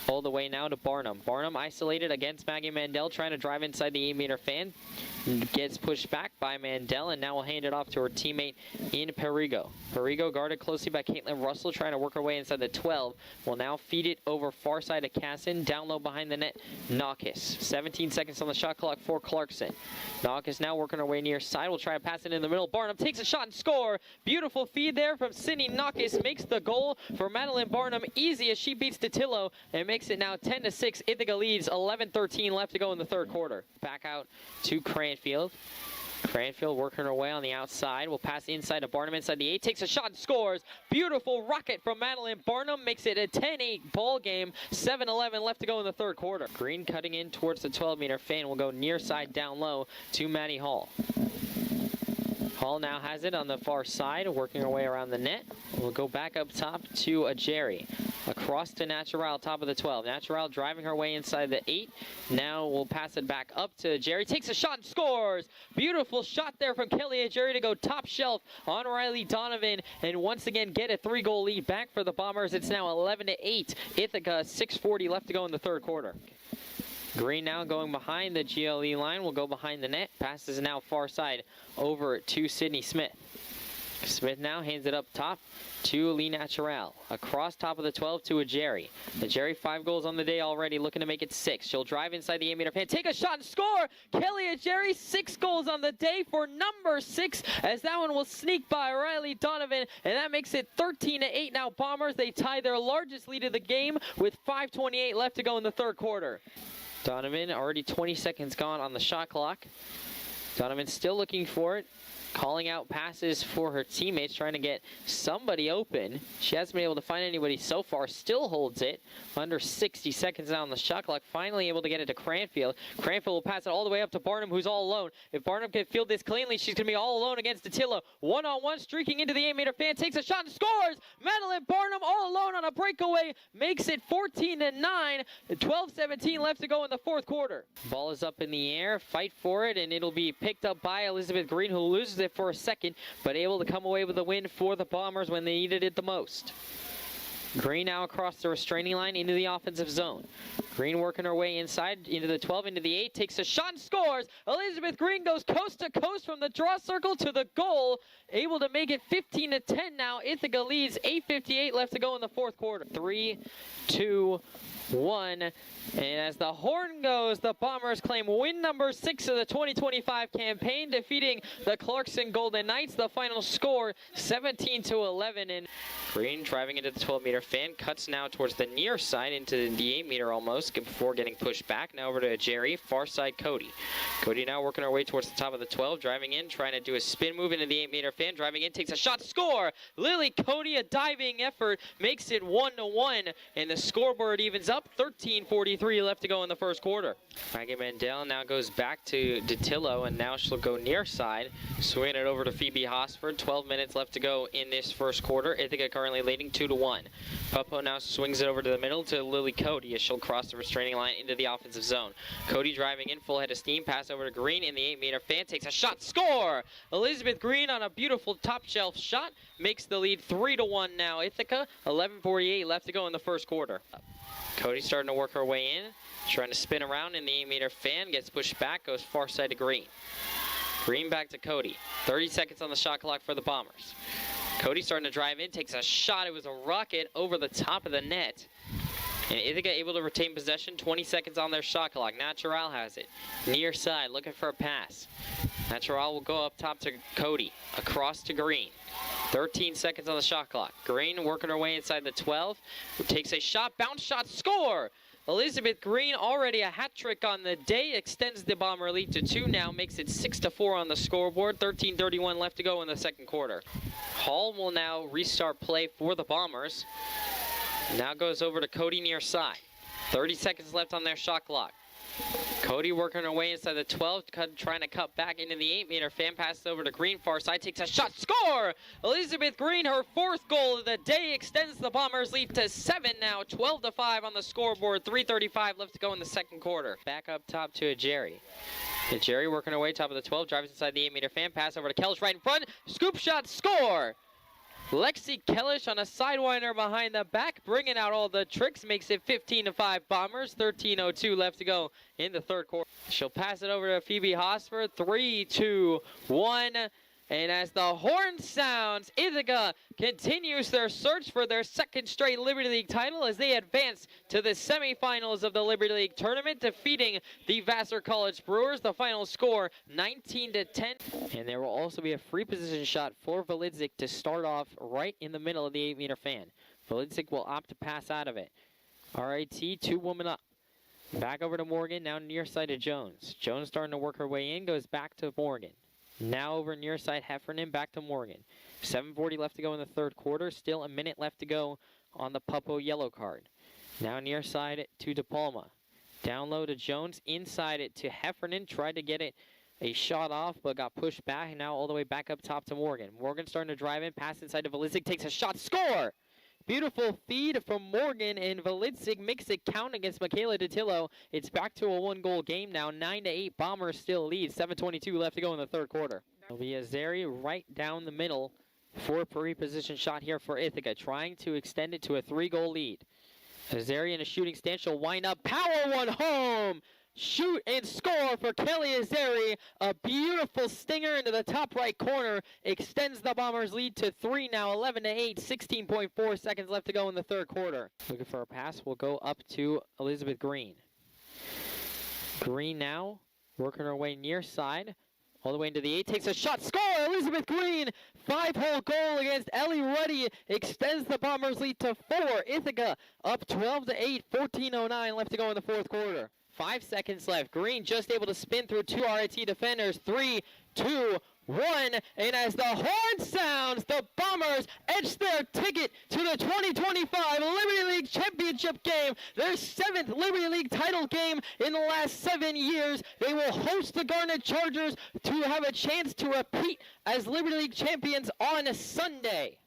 All the way now to Barnum. Barnum isolated against Maggie Mandel, trying to drive inside the 8-meter fan. Gets pushed back by Mandel, and now will hand it off to her teammate in Perigo. Perigo guarded closely by Caitlin Russell, trying to work her way inside the 12. Will now feed it over far side to Casson. Down low behind the net, Naukus. 17 seconds on the shot clock for Clarkson. Naukus now working her way near side. Will try to pass it in the middle. Barnum takes a shot and score. Beautiful feed there from Sydney Naukus. Makes the goal for Madeline Barnum easy as she beats Detillo and makes it now 10-6. Ithaca leads. 11:13 left to go in the third quarter. Back out to Cranfield. Cranfield working her way on the outside. Will pass inside to Barnum inside the 8. Takes a shot and scores. Beautiful rocket from Madeline Barnum. Makes it a 10-8 ball game. 7:11 left to go in the third quarter. Green cutting in towards the 12-meter fan. Will go near side down low to Maddie Hall. Hall now has it on the far side, working her way around the net. We'll go back up top to a Jerry. Across to Natural, top of the 12. Natural driving her way inside the 8. Now we'll pass it back up to Jerry. Takes a shot and scores. Beautiful shot there from Kelly Jerry to go top shelf on Riley Donovan. And once again get a 3-goal lead back for the Bombers. It's now 11-8. Ithaca, 6:40 left to go in the third quarter. Green now going behind the GLE line. Will go behind the net. Passes now far side over to Sydney Smith. Smith now hands it up top to Lee Natural. Across top of the 12 to a Jerry. The Jerry 5 goals on the day already, looking to make it 6. She'll drive inside the 8-meter fan. Take a shot and score! Kelly Jerry, 6 goals on the day for number 6, as that one will sneak by Riley Donovan, and that makes it 13-8 now Bombers. They tie their largest lead of the game with 5:28 left to go in the third quarter. Donovan, already 20 seconds gone on the shot clock. Donovan still looking for it. Calling out passes for her teammates, trying to get somebody open. She hasn't been able to find anybody so far. Still holds it. Under 60 seconds now on the shot clock. Finally able to get it to Cranfield. Cranfield will pass it all the way up to Barnum, who's all alone. If Barnum can field this cleanly, she's going to be all alone against Detillo. One-on-one, streaking into the 8-meter fan. Takes a shot and scores! Madeline Barnum all alone on a breakaway. Makes it 14-9. 12:17 left to go in the fourth quarter. Ball is up in the air. Fight for it, and it'll be picked up by Elizabeth Green, who loses it for a second, but able to come away with the win for the Bombers when they needed it the most. Green now across the restraining line into the offensive zone. Green working her way inside into the 12, into the 8, takes a shot and scores. Elizabeth Green goes coast to coast from the draw circle to the goal, able to make it 15-10 now. Ithaca leads, 8:58 left to go in the fourth quarter. 3, 2, 1. And as the horn goes, the Bombers claim win number 6 of the 2025 campaign, defeating the Clarkson Golden Knights. The final score, 17-11. And Green driving into the 12-meter fan, cuts now towards the near side into the 8-meter almost before getting pushed back. Now over to Jerry, far side Cody. Cody now working her way towards the top of the 12, driving in, trying to do a spin move into the 8-meter fan, driving in, takes a shot, score! Lily Cody, a diving effort, makes it 1-1, and the scoreboard evens up, 13:43 left to go in the first quarter. Maggie Mandel now goes back to Detillo, and now she'll go near side, swinging it over to Phoebe Hosford. 12 minutes left to go in this first quarter. Ithaca currently leading 2-1. Puppo now swings it over to the middle to Lily Cody as she'll cross the restraining line into the offensive zone. Cody driving in, full head of steam, pass over to Green in the 8-meter fan, takes a shot, score! Elizabeth Green on a beautiful top shelf shot, makes the lead 3-1 now. Ithaca, 11:48 left to go in the first quarter. Cody starting to work her way in, trying to spin around in the 8-meter fan, gets pushed back, goes far side to Green. Green back to Cody. 30 seconds on the shot clock for the Bombers. Cody starting to drive in, takes a shot. It was a rocket over the top of the net. And Ithaca able to retain possession. 20 seconds on their shot clock. Natural has it. Near side, looking for a pass. Natural will go up top to Cody. Across to Green. 13 seconds on the shot clock. Green working her way inside the 12. Takes a shot, bounce shot, score! Elizabeth Green, already a hat trick on the day, extends the Bomber lead to 2 now, makes it 6-4 on the scoreboard. 13:31 left to go in the second quarter. Hall will now restart play for the Bombers. Now goes over to Cody near side. 30 seconds left on their shot clock. Cody working her way inside the 12, trying to cut back into the 8-meter fan, passes over to Green, far side, takes a shot, score! Elizabeth Green, her 4th goal of the day, extends the Bombers lead to 7 now, 12-5 on the scoreboard, 3:35 left to go in the second quarter. Back up top to a Jerry. Jerry working her way top of the 12, drives inside the 8-meter fan, pass over to Kelch right in front, scoop shot, score! Lexi Kellish on a sidewinder behind the back, bringing out all the tricks, makes it 15-5 Bombers. 13:02 left to go in the third quarter. She'll pass it over to Phoebe Hosford. 3, 2, 1. And as the horn sounds, Ithaca continues their search for their second straight Liberty League title as they advance to the semifinals of the Liberty League tournament, defeating the Vassar College Brewers. The final score, 19-10. And there will also be a free position shot for Velidzik to start off right in the middle of the 8-meter fan. Velidzik will opt to pass out of it. RIT, 2 women up. Back over to Morgan, now near side of Jones. Jones starting to work her way in, goes back to Morgan. Now over near side Heffernan, back to Morgan. 7:40 left to go in the third quarter. Still a minute left to go on the Puppo yellow card. Now near side to DePalma. Down low to Jones. Inside it to Heffernan. Tried to get it a shot off, but got pushed back. And now all the way back up top to Morgan. Morgan starting to drive in. Pass inside to Velidzik. Takes a shot. Score! Beautiful feed from Morgan, and Velidzik makes it count against Michaela DiTillo. It's back to a 1-goal game now. 9-8 Bombers still lead. 7:22 left to go in the third quarter. It'll be Azeri right down the middle for a reposition shot here for Ithaca, trying to extend it to a 3-goal lead. Azeri in a shooting stance. She'll wind up. Power one home! Shoot and score for Kelly Azeri. A beautiful stinger into the top right corner. Extends the Bombers' lead to 3 now. 11-8. 16.4 seconds left to go in the third quarter. Looking for a pass. We'll go up to Elizabeth Green. Green now working her way near side. All the way into the 8. Takes a shot. Score! Elizabeth Green. 5-hole goal against Ellie Ruddy. Extends the Bombers' lead to 4. Ithaca up 12-8. 14:09 left to go in the fourth quarter. 5 seconds left. Green just able to spin through 2 RIT defenders. 3, 2, 1. And as the horn sounds, the Bombers edge their ticket to the 2025 Liberty League Championship game. Their 7th Liberty League title game in the last 7 years. They will host the Garnet Chargers to have a chance to repeat as Liberty League champions on Sunday.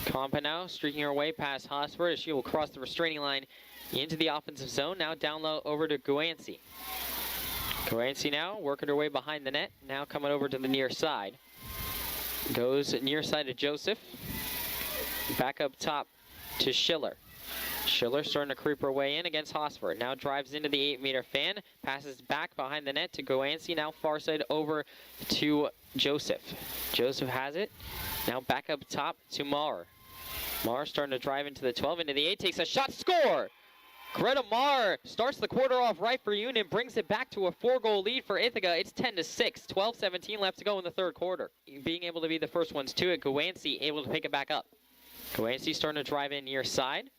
Compa now streaking her way past Hosford as she will cross the restraining line into the offensive zone. Now down low over to Guancy. Guancy now working her way behind the net. Now coming over to the near side. Goes near side to Joseph. Back up top to Schiller. Schiller starting to creep her way in against Hosford. Now drives into the 8-meter fan. Passes back behind the net to Guancy. Now far side over to Joseph. Joseph has it. Now back up top to Marr. Marr starting to drive into the 12, into the 8. Takes a shot. Score! Greta Marr starts the quarter off right for Union, brings it back to a 4-goal lead for Ithaca. It's 10-6, 12-17 left to go in the third quarter. Being able to be the first ones to it, Guancy able to pick it back up. Guancy starting to drive in near side.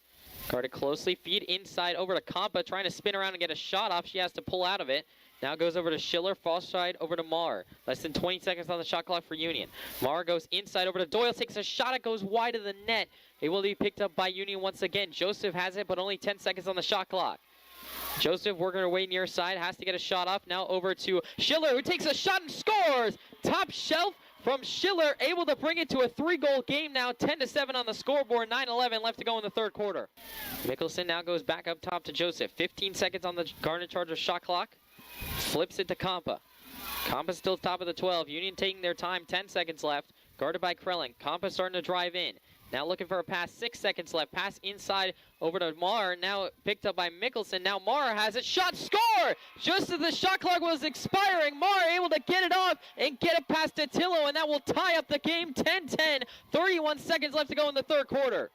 Guarded closely, feed inside over to Compa, trying to spin around and get a shot off. She has to pull out of it. Now goes over to Schiller, far side over to Marr. Less than 20 seconds on the shot clock for Union. Marr goes inside over to Doyle, takes a shot, it goes wide of the net. It will be picked up by Union once again. Joseph has it, but only 10 seconds on the shot clock. Joseph working her way near side, has to get a shot off. Now over to Schiller, who takes a shot and scores! Top shelf from Schiller, able to bring it to a 3-goal game now. 10-7 on the scoreboard, 9-11 left to go in the third quarter. Mickelson now goes back up top to Joseph. 15 seconds on the Garnet Chargers shot clock. Flips it to Compa. Compa still top of the 12. Union taking their time. 10 seconds left. Guarded by Krelling. Compa starting to drive in. Now looking for a pass. 6 seconds left. Pass inside over to Marr. Now picked up by Mickelson. Now Marr has it. Shot. Score! Just as the shot clock was expiring, Marr able to get it off and get it past DiTillo, and that will tie up the game. 10-10. 31 seconds left to go in the third quarter.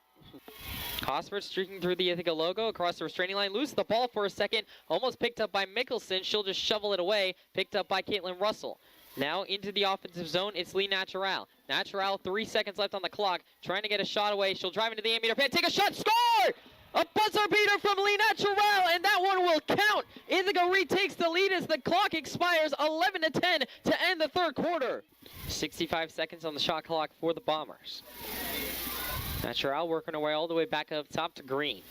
Hosford streaking through the Ithaca logo across the restraining line. Loses the ball for a second. Almost picked up by Mickelson. She'll just shovel it away. Picked up by Caitlin Russell. Now into the offensive zone. It's Lee Natural. Natural, 3 seconds left on the clock. Trying to get a shot away. She'll drive into the 8-meter fan. Take a shot. Score! A buzzer beater from Lee Natural, and that one will count. Ithaca retakes the lead as the clock expires. 11-10 to end the third quarter. 65 seconds on the shot clock for the Bombers. Natural working her way all the way back up top to Green.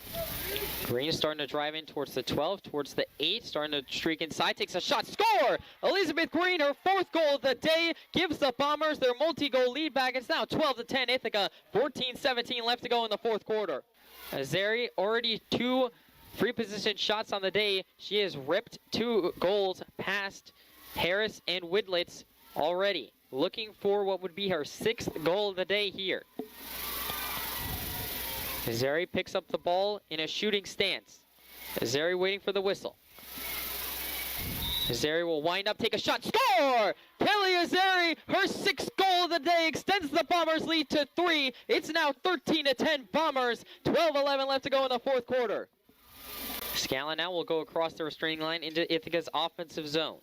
Green is starting to drive in towards the 12, towards the 8, starting to streak inside, takes a shot, score! Elizabeth Green, her 4th goal of the day, gives the Bombers their multi-goal lead back. It's now 12-10 Ithaca, 14-17 left to go in the fourth quarter. Azeri already 2 free position shots on the day. She has ripped 2 goals past Harris and Widlitz already. Looking for what would be her 6th goal of the day here. Azeri picks up the ball in a shooting stance. Azeri waiting for the whistle. Azeri will wind up, take a shot, score! Kelly Azeri, her 6th goal of the day, extends the Bombers' lead to 3. It's now 13-10 Bombers, 12-11 left to go in the 4th quarter. Scallon now will go across the restraining line into Ithaca's offensive zone.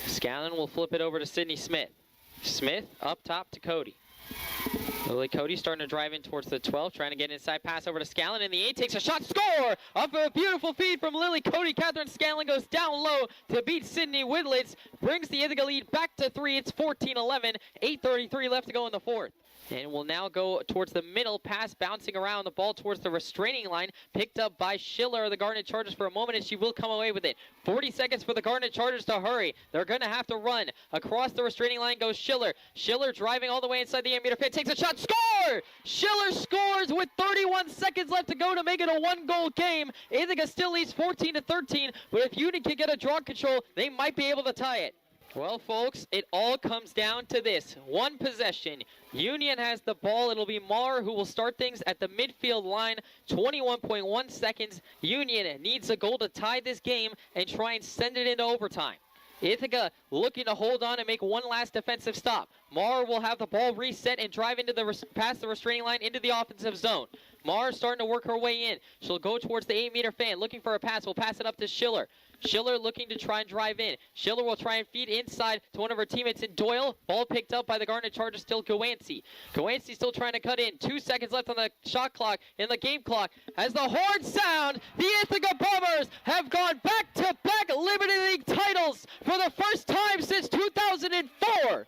Scallon will flip it over to Sydney Smith. Smith up top to Cody. Lily Cody starting to drive in towards the 12, trying to get inside pass over to Scallon, and the 8 takes a shot, score! Off of a beautiful feed from Lily Cody. Catherine Scallon goes down low to beat Sydney Widlitz, brings the Ithaca lead back to 3. It's 14-11, 8:33 left to go in the 4th. And will now go towards the middle, pass bouncing around the ball towards the restraining line, picked up by Schiller of the Garnet Chargers for a moment, and she will come away with it. 40 seconds for the Garnet Chargers to hurry. They're going to have to run. Across the restraining line goes Schiller. Schiller driving all the way inside the 8-meter pit, takes a shot, score! Schiller scores with 31 seconds left to go to make it a 1-goal game. Ithaca still leads 14-13, but if Union can get a draw control, they might be able to tie it. Well, folks, it all comes down to this. 1 possession. Union has the ball. It'll be Maher who will start things at the midfield line. 21.1 seconds. Union needs a goal to tie this game and try and send it into overtime. Ithaca looking to hold on and make one last defensive stop. Maher will have the ball reset and drive into past the restraining line into the offensive zone. Maher starting to work her way in. She'll go towards the 8-meter fan, looking for a pass. Will pass it up to Schiller. Schiller looking to try and drive in. Schiller will try and feed inside to one of her teammates in Doyle. Ball picked up by the Garnet Chargers, still Gawansi. Gawansi still trying to cut in. 2 seconds left on the shot clock, in the game clock. As the horns sound, the Ithaca Bombers have gone back-to-back Liberty League titles for the first time since 2004.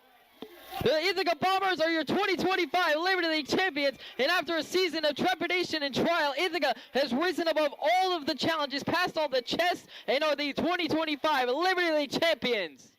The Ithaca Bombers are your 2025 Liberty League champions, and after a season of trepidation and trial, Ithaca has risen above all of the challenges, passed all the tests, and are the 2025 Liberty League champions.